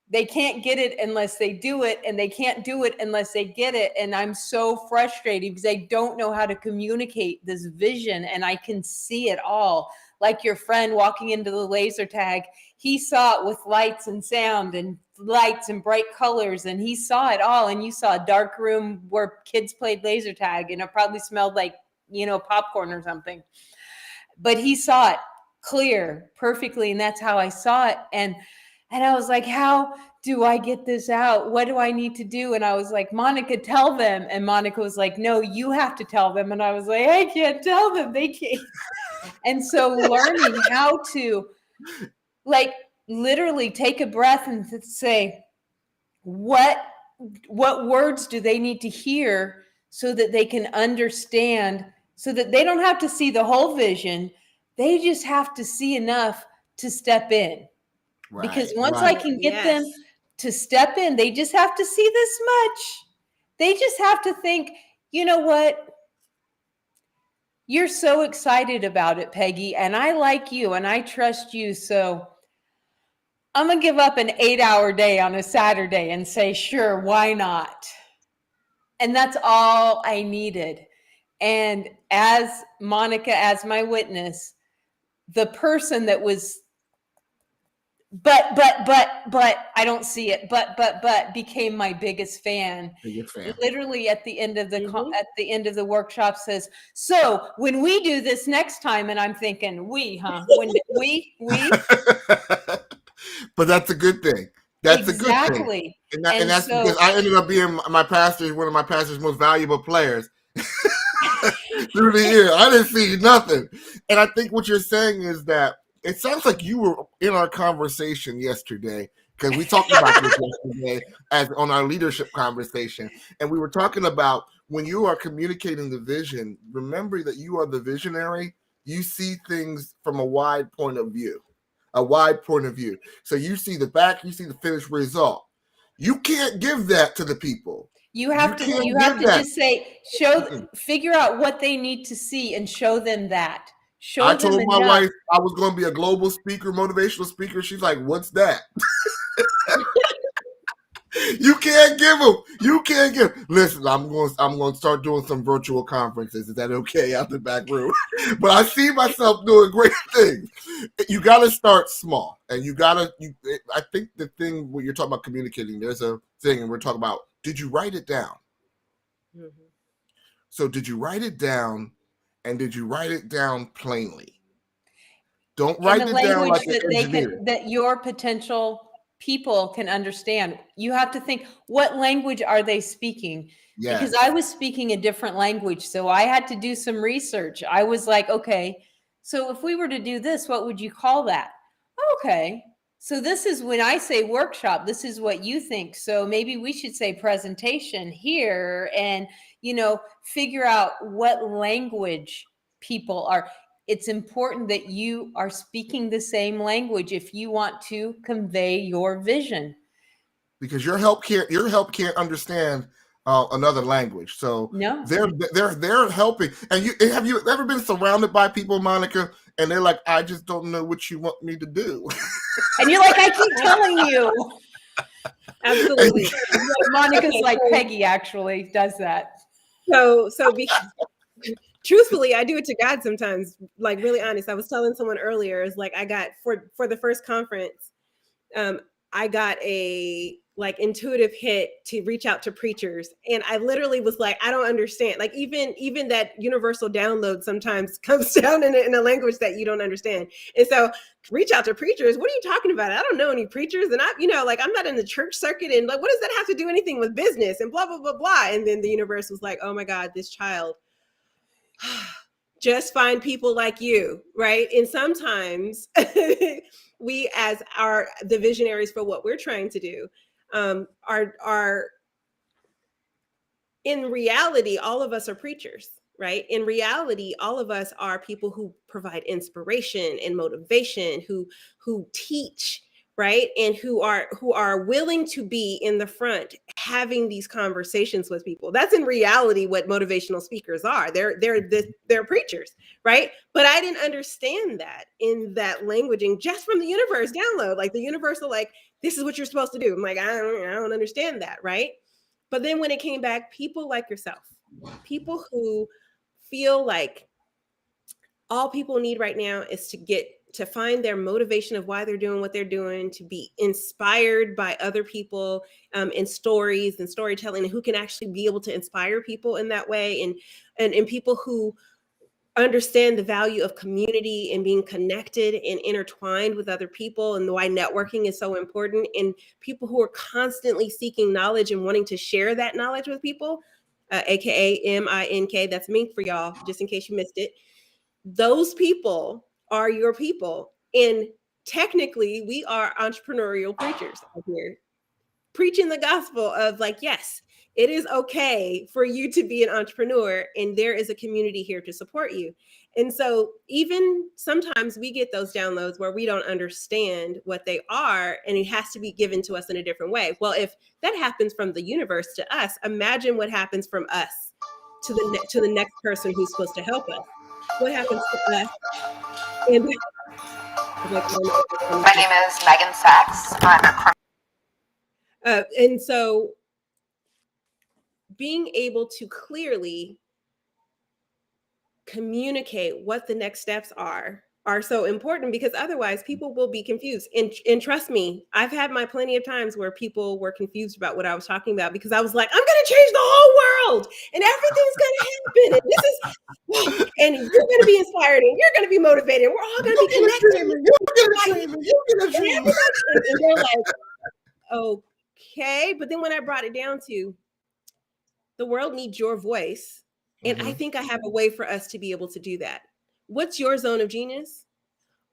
they can't get it unless they do it, and they can't do it unless they get it. And I'm so frustrated because I don't know how to communicate this vision, and I can see it all. Like your friend walking into the laser tag, he saw it with lights and sound and lights and bright colors, and he saw it all. And you saw a dark room where kids played laser tag, and it probably smelled like, popcorn or something. But he saw it clear, perfectly, and that's how I saw it. And I was like, how do I get this out? What do I need to do? And I was like, Monica, tell them. And Monica was like, no, you have to tell them. And I was like, I can't tell them. They can't. And so learning how to like literally take a breath and say, what words do they need to hear so that they can understand, so that they don't have to see the whole vision. They just have to see enough to step in. Right, because once I can get them to step in, they just have to see this much. They just have to think, you know what? You're so excited about it, Peggy, and I like you and I trust you. So I'm going to give up an 8-hour day on a Saturday and say, sure, why not? And that's all I needed. And as Monica, as my witness, the person that was but I don't see it. But became my biggest fan. Literally at the end of the workshop says, so when we do this next time, and I'm thinking, we. But that's a good thing. That's exactly a good thing. And that's so, because I ended up being one of my pastor's most valuable players through the year. I didn't see nothing. And I think what you're saying is that it sounds like you were in our conversation yesterday, because we talked about this yesterday on our leadership conversation. And we were talking about when you are communicating the vision, remember that you are the visionary. You see things from a wide point of view. So you see the back, you see the finished result. You can't give that to the people. You have to just say, figure out what they need to see and show them that. I told my wife I was going to be a global speaker, motivational speaker. She's like, what's that? You can't give them. You can't give. Listen, I'm going to start doing some virtual conferences. Is that okay? Out the back room. But I see myself doing great things. You got to start small, and I think the thing when you're talking about communicating, there's a thing, and we're talking about, did you write it down? Mm-hmm. So did you write it down, and did you write it down plainly? Don't write it down like an engineer. That your potential people can understand. You have to think, what language are they speaking? Yes. Because I was speaking a different language, so I had to do some research. I was like, okay, so if we were to do this, what would you call that? Okay, So this is when I say workshop, this is what you think. So maybe we should say presentation here and, figure out what language people are. It's important that you are speaking the same language if you want to convey your vision. Because your help can't understand another language. So No. they're helping. And have you ever been surrounded by people, Monica, and they're like, I just don't know what you want me to do. And you're like, I keep telling you. Absolutely. Monica's like Peggy actually does that. So because truthfully, I do it to God sometimes, like really honest. I was telling someone earlier, it's like I got for the first conference, I got a like intuitive hit to reach out to preachers. And I literally was like, I don't understand. Like even that universal download sometimes comes down in a language that you don't understand. And so reach out to preachers. What are you talking about? I don't know any preachers. And I'm not in the church circuit. And like, what does that have to do anything with business and blah, blah, blah, blah. And then the universe was like, oh my God, this child. Just find people like you, right? And sometimes we, as the visionaries for what we're trying to do, are in reality, all of us are preachers, right? In reality, all of us are people who provide inspiration and motivation, who teach, right? And who are willing to be in the front having these conversations with people. That's in reality what motivational speakers are. They're preachers, right? But I didn't understand that in that languaging just from the universe download. Like the universal, like, this is what you're supposed to do. I'm like, I don't understand that, right? But then when it came back, people like yourself, people who feel like all people need right now is to find their motivation of why they're doing what they're doing, to be inspired by other people in stories and storytelling, and who can actually be able to inspire people in that way, and people who understand the value of community and being connected and intertwined with other people, and why networking is so important, and people who are constantly seeking knowledge and wanting to share that knowledge with people, aka MINK. That's Mink for y'all, just in case you missed it. Those people are your people. And technically, we are entrepreneurial preachers out here, preaching the gospel of like, yes, it is okay for you to be an entrepreneur, and there is a community here to support you. And so even sometimes we get those downloads where we don't understand what they are, and it has to be given to us in a different way. Well, if that happens from the universe to us, imagine what happens from us to the next person who's supposed to help us. What happens to us? And my name is Megan Sachs. I'm a and so being able to clearly communicate what the next steps are so important, because otherwise people will be confused. And trust me, I've had my plenty of times where people were confused about what I was talking about, because I was like, I'm going to change the whole world and everything's going to happen. And this is, and you're going to be inspired and you're going to be motivated. And we're all going to be connected. And they're like, okay. But then when I brought it down to the world needs your voice, and I think I have a way for us to be able to do that. What's your zone of genius?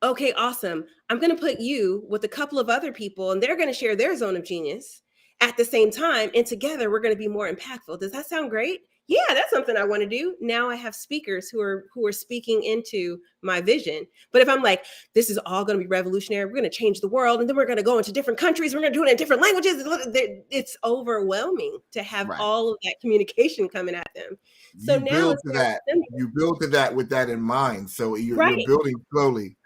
Okay, awesome. I'm going to put you with a couple of other people, and they're going to share their zone of genius at the same time. And together we're going to be more impactful. Does that sound great? Yeah, that's something I want to do. Now I have speakers who are speaking into my vision. But if I'm like, this is all going to be revolutionary, we're going to change the world, and then we're going to go into different countries, we're going to do it in different languages, it's overwhelming to have all of that communication coming at them. So now you build to that with that in mind. So you're building slowly.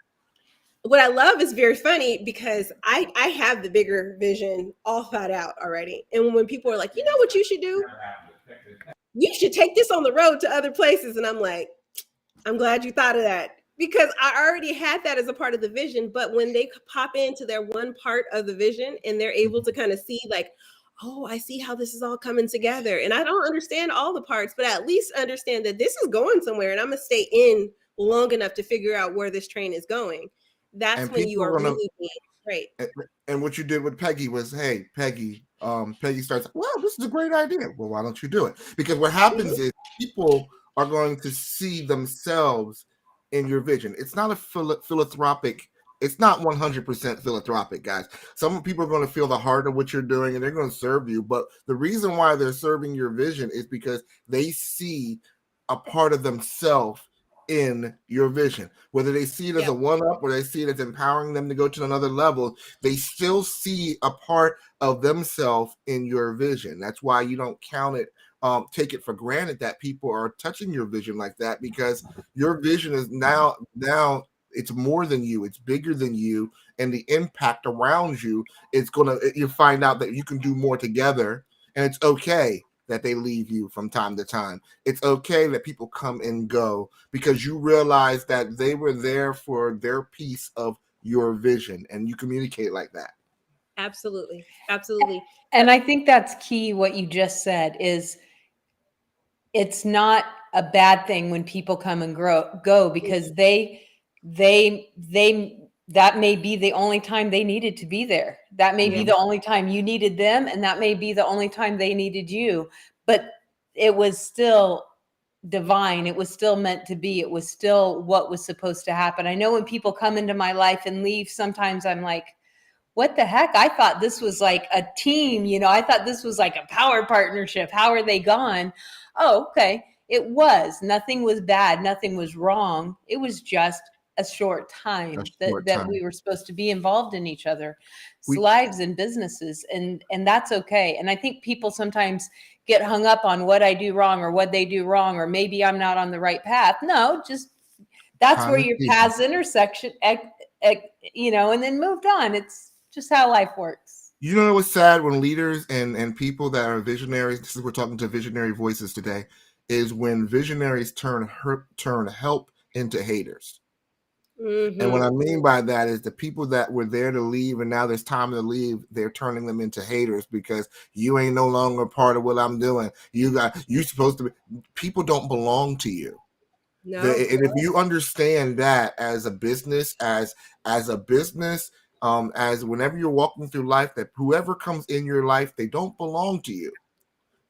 What I love is very funny, because I have the bigger vision all thought out already. And when people are like, you know what you should do? You should take this on the road to other places. And I'm like, I'm glad you thought of that, because I already had that as a part of the vision. But when they pop into their one part of the vision and they're able to kind of see like, oh, I see how this is all coming together. And I don't understand all the parts, but I at least understand that this is going somewhere, and I'm going to stay in long enough to figure out where this train is going. That's when you are really being great. And what you did with Peggy was, hey, Peggy starts, well, this is a great idea. Well, why don't you do it? Because what happens is people are going to see themselves in your vision. It's not a philanthropic It's not 100% philanthropic, guys. Some people are going to feel the heart of what you're doing and they're going to serve you. But the reason why they're serving your vision is because they see a part of themselves in your vision. Whether they see it as a one-up or they see it as empowering them to go to another level, they still see a part of themselves in your vision. That's why you don't count it, take it for granted that people are touching your vision like that, because your vision is now it's more than you, it's bigger than you, and the impact around you, you find out that you can do more together. And it's okay that they leave you from time to time. It's okay that people come and go, because you realize that they were there for their piece of your vision, and you communicate like that. Absolutely. Absolutely. And I think that's key. What you just said is, it's not a bad thing when people come and go, because that may be the only time they needed to be there. That may be the only time you needed them, and that may be the only time they needed you. But it was still divine. It was still meant to be. It was still what was supposed to happen. I know when people come into my life and leave, sometimes I'm like, what the heck? I thought this was like a team, I thought this was like a power partnership. How are they gone? Oh, okay. It was. Nothing was bad. Nothing was wrong. It was just a short time that we were supposed to be involved in each other's lives and businesses. And that's okay. And I think people sometimes get hung up on what I do wrong or what they do wrong, or maybe I'm not on the right path. No, just that's where your paths intersection, and then moved on. It's just how life works. You know what's sad? When leaders and people that are visionaries, this is, we're talking to visionary voices today, is when visionaries turn help into haters. Mm-hmm. And what I mean by that is the people that were there to leave and now there's time to leave, they're turning them into haters because you ain't no longer part of what I'm doing. You supposed to be. People don't belong to you. No. And if you understand that as a business, as whenever you're walking through life, that whoever comes in your life, they don't belong to you.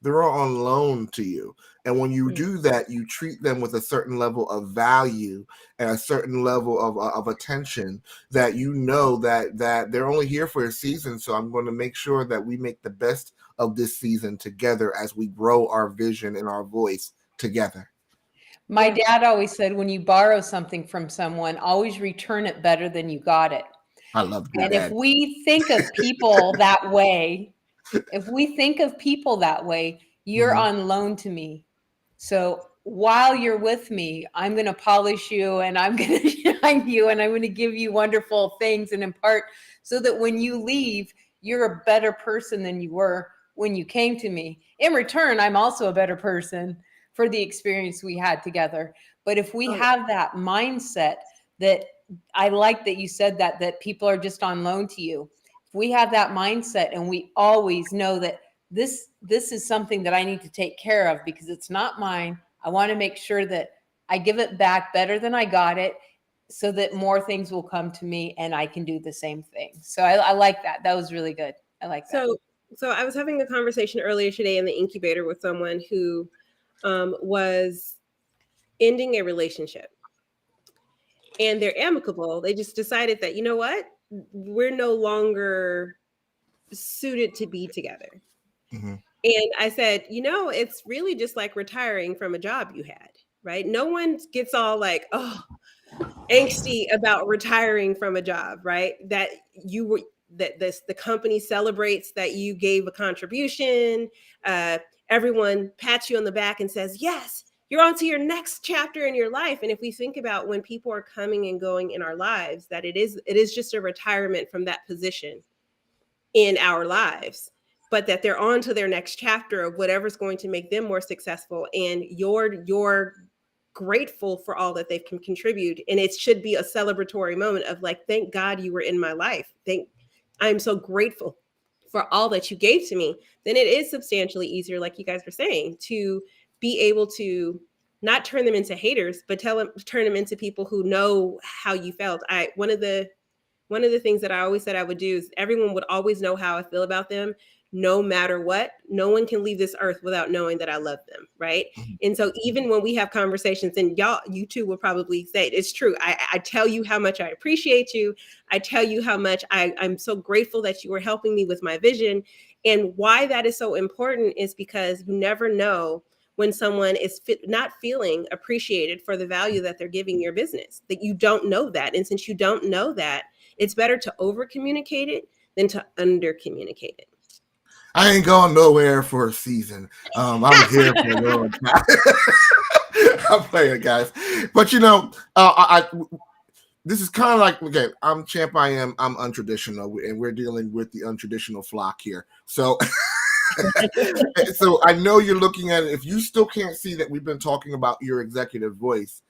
They're on loan to you. And when you do that, you treat them with a certain level of value and a certain level of attention, that that they're only here for a season. So I'm going to make sure that we make the best of this season together as we grow our vision and our voice together. My dad always said, when you borrow something from someone, always return it better than you got it. I love that. And if we think of people that way, you're on loan to me. So while you're with me, I'm going to polish you and I'm going to shine you and I'm going to give you wonderful things and impart, so that when you leave, you're a better person than you were when you came to me. In return, I'm also a better person for the experience we had together. But if we have that mindset, that I like that you said that people are just on loan to you. If we have that mindset and we always know that this is something that I need to take care of because it's not mine. I want to make sure that I give it back better than I got it, so that more things will come to me and I can do the same thing. So I like that. That was really good. I like that. So I was having a conversation earlier today in the incubator with someone who was ending a relationship, and they're amicable. They just decided that, you know what, we're no longer suited to be together. Mm-hmm. And I said, it's really just like retiring from a job you had, right? No one gets all like, angsty about retiring from a job, right? That the company celebrates that you gave a contribution. Everyone pats you on the back and says, yes, you're on to your next chapter in your life. And if we think about when people are coming and going in our lives, that it is just a retirement from that position in our lives, but that they're on to their next chapter of whatever's going to make them more successful. And you're grateful for all that they can contribute. And it should be a celebratory moment of like, thank God you were in my life. I'm so grateful for all that you gave to me. Then it is substantially easier, like you guys were saying, to be able to not turn them into haters, but turn them into people who know how you felt. One of the things that I always said I would do is everyone would always know how I feel about them. no matter what. No one can leave this earth without knowing that I love them, right? And so even when we have conversations, and you two will probably say it's true. I tell you how much I appreciate you. I tell you how much I'm so grateful that you were helping me with my vision. And why that is so important is because you never know when someone is not feeling appreciated for the value that they're giving your business, that you don't know that. And since you don't know that, it's better to over communicate it than to under communicate it. I ain't going nowhere for a season. I'm here for a long time. I'm playing, guys. But this is kind of like, okay, I'm Champ. I'm untraditional, and we're dealing with the untraditional flock here. So so I know you're looking at it. If you still can't see that we've been talking about your executive voice,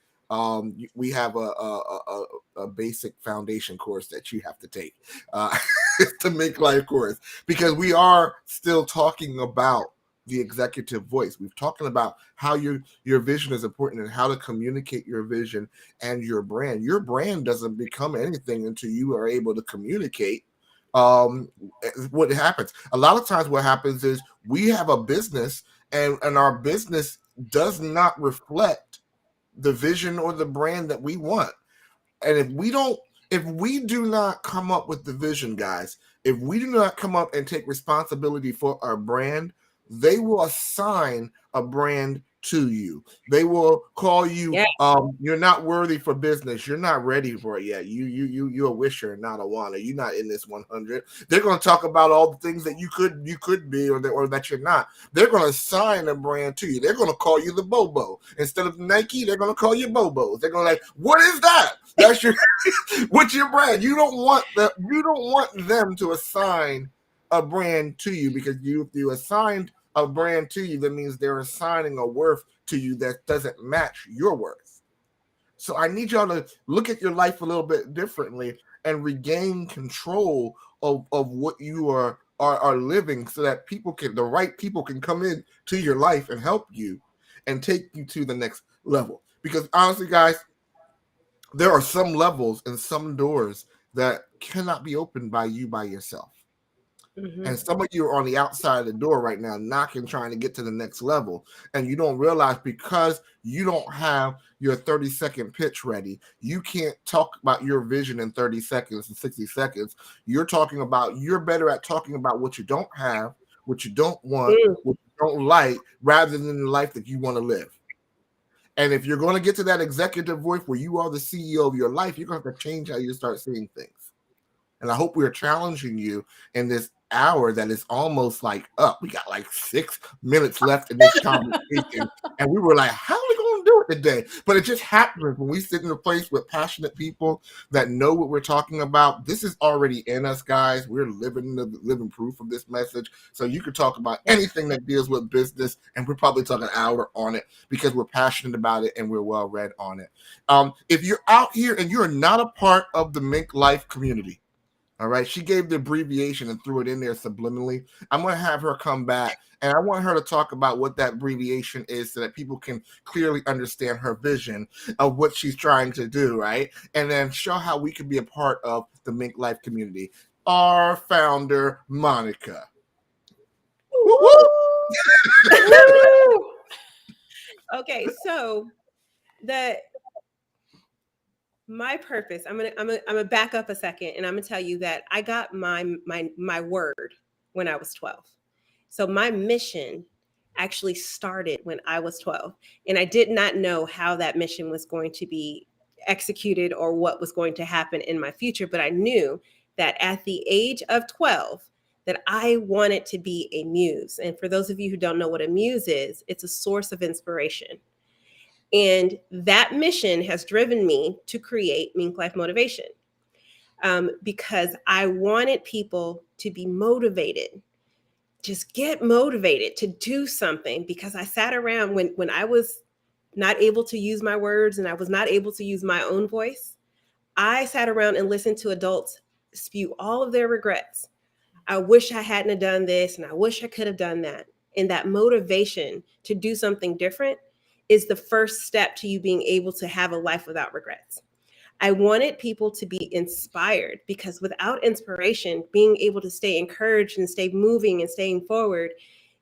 we have a basic foundation course that you have to take to Make Life course, because we are still talking about the executive voice. We've talking about how your vision is important and how to communicate your vision and your brand. Your brand doesn't become anything until you are able to communicate what happens. A lot of times what happens is we have a business and our business does not reflect the vision or the brand that we want. And if we do not come up with the vision, guys, if we do not come up and take responsibility for our brand, they will assign a brand to you. They will call you, you're not worthy for business. You're not ready for it yet. You're a wisher, not a wanter. You're not in this 100. They're going to talk about all the things that you could be or that you're not. They're going to assign a brand to you. They're going to call you the Bobo. Instead of Nike, they're going to call you Bobos. They're going to like, what is that? That's your what's your brand? You don't want them to assign a brand to you, because if you assigned a brand to you, that means they're assigning a worth to you that doesn't match your worth. So I need y'all to look at your life a little bit differently and regain control of what you are living, so that the right people can come in to your life and help you and take you to the next level. Because honestly, guys, there are some levels and some doors that cannot be opened by you by yourself. Mm-hmm. And some of you are on the outside of the door right now, knocking, trying to get to the next level. And you don't realize, because you don't have your 30-second pitch ready, you can't talk about your vision in 30 seconds and 60 seconds. You're better at talking about what you don't have, what you don't want, what you don't like, rather than the life that you want to live. And if you're going to get to that executive voice where you are the CEO of your life, you're going to have to change how you start seeing things. And I hope we're challenging you in this hour that is almost like up. We got like 6 minutes left in this conversation. And we were like, how are we going to do it today? But it just happens when we sit in a place with passionate people that know what we're talking about. This is already in us, guys. We're living proof of this message. So you could talk about anything that deals with business, and we're probably talking an hour on it, because we're passionate about it and we're well read on it. If you're out here and you're not a part of the Mink Life community, all right, she gave the abbreviation and threw it in there subliminally. I'm going to have her come back, and I want her to talk about what that abbreviation is, so that people can clearly understand her vision of what she's trying to do, right? And then show how we can be a part of the Mink Life community. Our founder, Monica. Okay, so my purpose, I'm gonna back up a second, and I'm gonna tell you that I got my word when I was 12. So my mission actually started when I was 12, and I did not know how that mission was going to be executed or what was going to happen in my future, but I knew that at the age of 12 that I wanted to be a muse. And for those of you who don't know what a muse is, it's a source of inspiration. And that mission has driven me to create Mink Life Motivation, because I wanted people to be motivated, just get motivated to do something. Because I sat around when I was not able to use my words and I was not able to use my own voice, I sat around and listened to adults spew all of their regrets. I wish I hadn't have done this, and I wish I could have done that. And that motivation to do something different is the first step to you being able to have a life without regrets. I wanted people to be inspired, because without inspiration, being able to stay encouraged and stay moving and staying forward,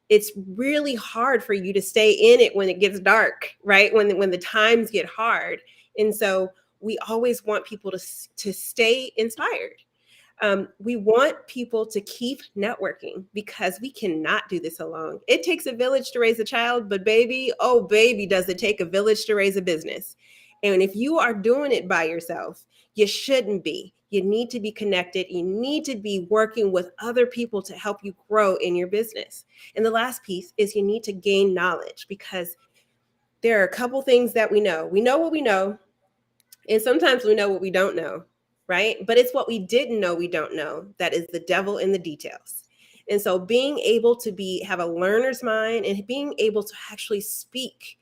it's really hard for you to stay in it when it gets dark, right? When the times get hard. And so we always want people to stay inspired. We want people to keep networking, because we cannot do this alone. It takes a village to raise a child, but baby, oh baby, does it take a village to raise a business. And if you are doing it by yourself, you shouldn't be. You need to be connected. You need to be working with other people to help you grow in your business. And the last piece is you need to gain knowledge, because there are a couple things that we know. We know what we know, and sometimes we know what we don't know, right? But it's what we didn't know we don't know that is the devil in the details. And so being able to have a learner's mind and being able to actually speak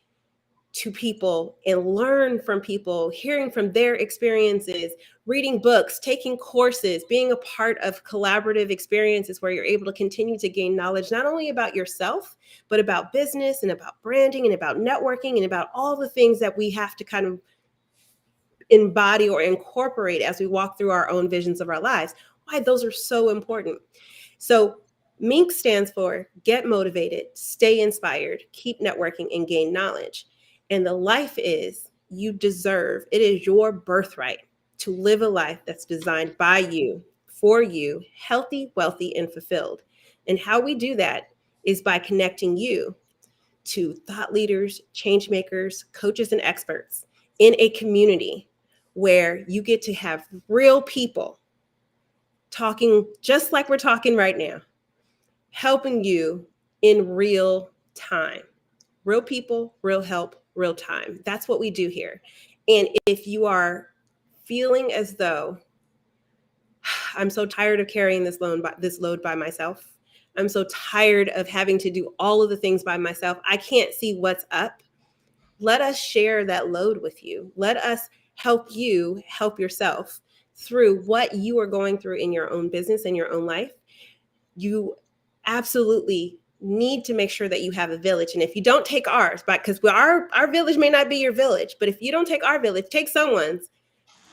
to people and learn from people, hearing from their experiences, reading books, taking courses, being a part of collaborative experiences where you're able to continue to gain knowledge, not only about yourself, but about business and about branding and about networking and about all the things that we have to kind of embody or incorporate as we walk through our own visions of our lives. Why those are so important. So MINK stands for get motivated, stay inspired, keep networking, and gain knowledge. And the life is you deserve, it is your birthright to live a life that's designed by you, for you, healthy, wealthy, and fulfilled. And how we do that is by connecting you to thought leaders, change makers, coaches, and experts in a community where you get to have real people talking just like we're talking right now, helping you in real time. Real people, real help, real time. That's what we do here. And if you are feeling as though I'm so tired of carrying this load by myself, I'm so tired of having to do all of the things by myself, I can't see what's up. Let us share that load with you. Let us help you help yourself through what you are going through in your own business and your own life. You absolutely need to make sure that you have a village. And if you don't take ours, because our village may not be your village, but if you don't take our village, take someone's.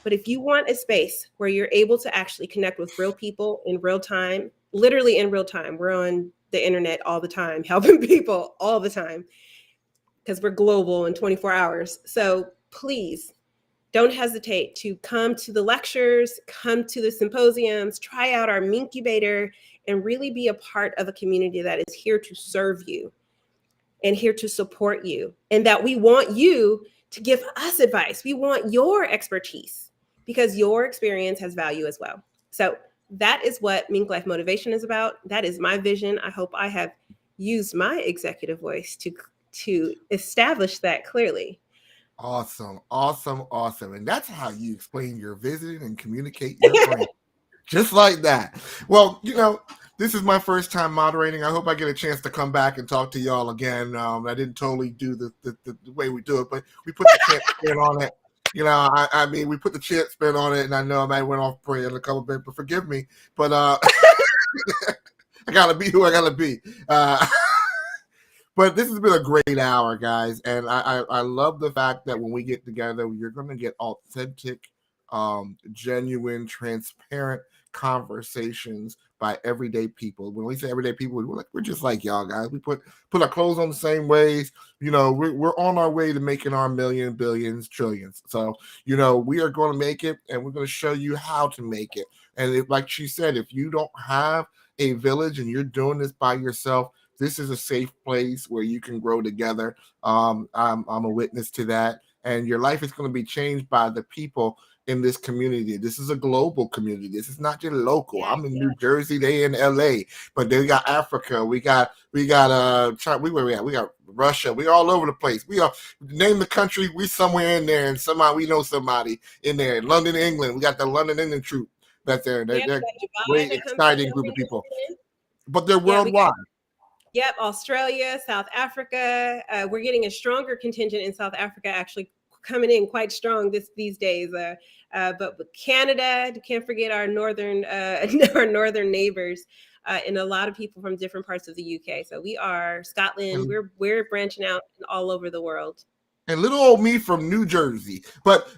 But if you want a space where you're able to actually connect with real people in real time, literally in real time, we're on the internet all the time, helping people all the time, because we're global in 24 hours. So please don't hesitate to come to the lectures, come to the symposiums, try out our Minkubator, and really be a part of a community that is here to serve you and here to support you. And that we want you to give us advice. We want your expertise, because your experience has value as well. So that is what Mink Life Motivation is about. That is my vision. I hope I have used my executive voice to establish that clearly. Awesome. And that's how you explain your vision and communicate your plan. Just like that. Well, this is my first time moderating. I hope I get a chance to come back and talk to y'all again. I didn't totally do the way we do it, but we put the chant spin on it. I mean, we put the chant spin on it, and I know I might went off praying a couple bit, but forgive me. But I gotta be who I gotta be. But this has been a great hour, guys, and I love the fact that when we get together, you're going to get authentic, genuine, transparent conversations by everyday people. When we say everyday people, we're just like y'all guys. We put our clothes on the same ways. We're on our way to making our million, billions, trillions. So we are going to make it, and we're going to show you how to make it. And like she said, if you don't have a village and you're doing this by yourself, this is a safe place where you can grow together. I'm a witness to that. And your life is going to be changed by the people in this community. This is a global community. This is not just local. Yeah, I'm in New Jersey, they in LA, but they got Africa. We got China, where we at? We got Russia. We all over the place. We are name the country. We somewhere in there, and we know somebody in there. London, England. We got the London, England troop that's there. They're way exciting group of people, but they're worldwide. Yep, Australia, South Africa. We're getting a stronger contingent in South Africa, actually coming in quite strong these days. But with Canada, can't forget our northern neighbors, and a lot of people from different parts of the UK. So we are Scotland. We're branching out all over the world. and little old me from New Jersey. But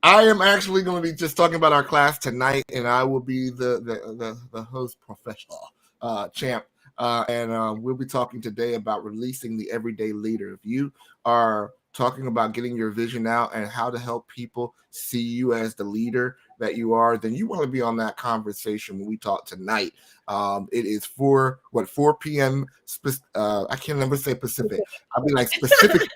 I am actually going to be just talking about our class tonight, and I will be the host professor, champ. And we'll be talking today about releasing the everyday leader. If you are talking about getting your vision out and how to help people see you as the leader that you are, then you want to be on that conversation when we talk tonight. It is 4 p.m. I can't never say Pacific. I'll be like specific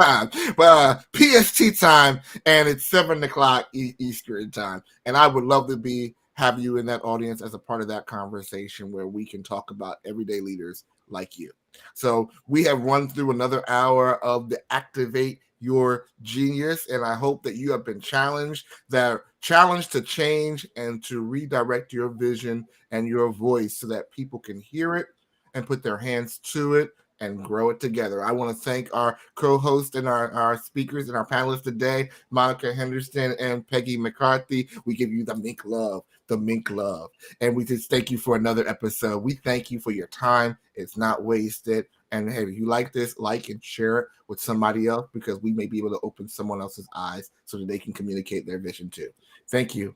time, but PST time, and it's 7:00 Eastern time. And I would love to have you in that audience as a part of that conversation where we can talk about everyday leaders like you. So we have run through another hour of the Activate Your Genius, and I hope that you have been challenged to change and to redirect your vision and your voice so that people can hear it and put their hands to it and grow it together. I want to thank our co-host and our speakers and our panelists today, Monica Henderson and Peggy McCarthy. We give you the mink love. And we just thank you for another episode. We thank you for your time. It's not wasted. And hey, if you like this, like and share it with somebody else, because we may be able to open someone else's eyes so that they can communicate their vision too. Thank you.